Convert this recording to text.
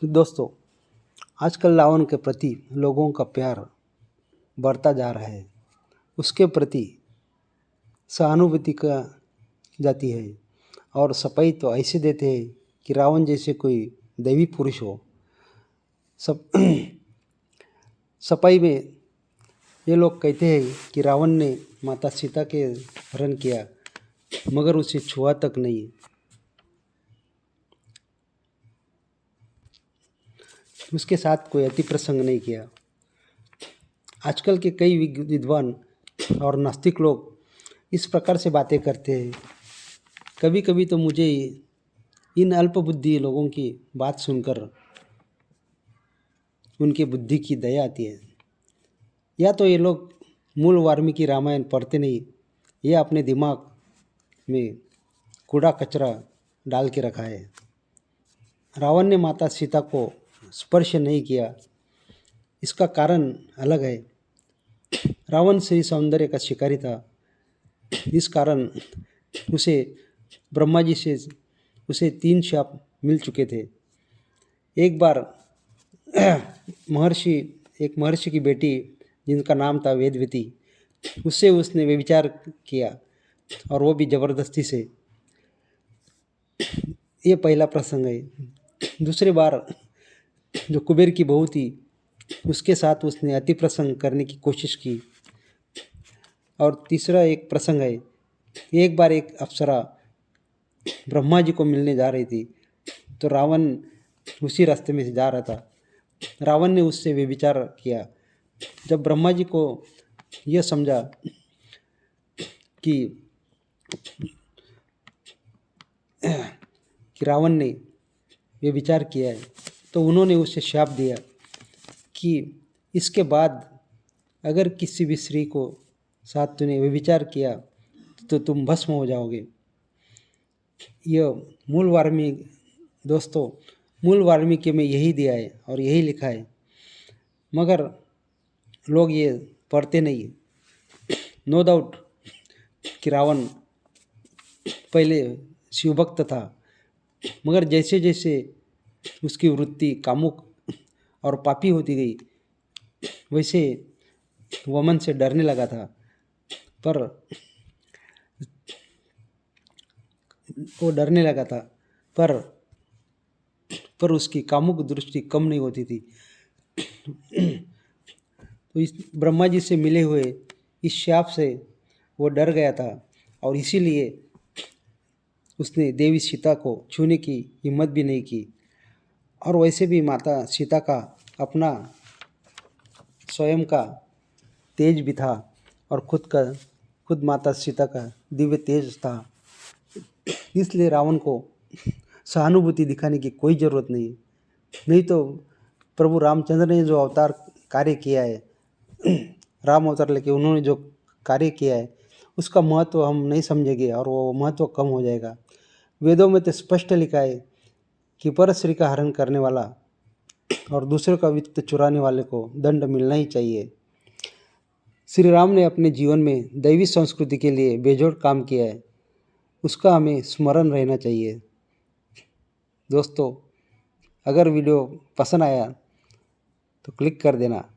दोस्तों, आजकल रावण के प्रति लोगों का प्यार बढ़ता जा रहा है। उसके प्रति सहानुभूति का जाती है और सफाई तो ऐसे देते हैं कि रावण जैसे कोई दैवी पुरुष हो। सब सफाई में ये लोग कहते हैं कि रावण ने माता सीता के हरण किया मगर उसे छुआ तक नहीं। उसके साथ कोई अति प्रसंग नहीं किया। आजकल के कई विद्वान और नास्तिक लोग इस प्रकार से बातें करते हैं। कभी कभी तो मुझे इन अल्पबुद्धि लोगों की बात सुनकर उनकी बुद्धि की दया आती है। या तो ये लोग मूल वाल्मीकि रामायण पढ़ते नहीं, या अपने दिमाग में कूड़ा कचरा डाल के रखा है। रावण ने माता सीता को स्पर्श नहीं किया, इसका कारण अलग है। रावण से सौंदर्य का शिकारी था, इस कारण उसे ब्रह्मा जी से उसे 3 शाप मिल चुके थे। एक बार एक महर्षि की बेटी जिनका नाम था वेदवती, उससे उसने व्यभिचार किया और वो भी ज़बरदस्ती से। ये पहला प्रसंग है। दूसरी बार जो कुबेर की बहू थी उसके साथ उसने अति प्रसंग करने की कोशिश की। और तीसरा एक प्रसंग है, एक बार एक अप्सरा ब्रह्मा जी को मिलने जा रही थी, तो रावण उसी रास्ते में से जा रहा था। रावण ने उससे व्यभिचार किया। जब ब्रह्मा जी को यह समझा कि रावण ने व्यभिचार किया है, तो उन्होंने उसे शाप दिया कि इसके बाद अगर किसी भी स्त्री को साथ तूने व्यभिचार किया तो तुम भस्म हो जाओगे। यह मूल वाल्मीकि में यही दिया है और यही लिखा है, मगर लोग ये पढ़ते नहीं। नो डाउट कि रावण पहले शिवभक्त था, मगर जैसे जैसे उसकी वृत्ति कामुक और पापी होती गई वैसे वमन से डरने लगा था। पर उसकी कामुक दृष्टि कम नहीं होती थी। तो इस ब्रह्मा जी से मिले हुए इस शाप से वो डर गया था और इसीलिए उसने देवी सीता को छूने की हिम्मत भी नहीं की। और वैसे भी माता सीता का अपना स्वयं का तेज भी था और खुद माता सीता का दिव्य तेज था। इसलिए रावण को सहानुभूति दिखाने की कोई ज़रूरत नहीं तो प्रभु रामचंद्र ने जो अवतार कार्य किया है, राम अवतार लेके उन्होंने जो कार्य किया है उसका महत्व हम नहीं समझेंगे और वो महत्व कम हो जाएगा। वेदों में तो स्पष्ट लिखा है कि पर स्त्री का हरण करने वाला और दूसरे का वित्त चुराने वाले को दंड मिलना ही चाहिए। श्री राम ने अपने जीवन में दैवी संस्कृति के लिए बेजोड़ काम किया है, उसका हमें स्मरण रहना चाहिए। दोस्तों, अगर वीडियो पसंद आया तो क्लिक कर देना।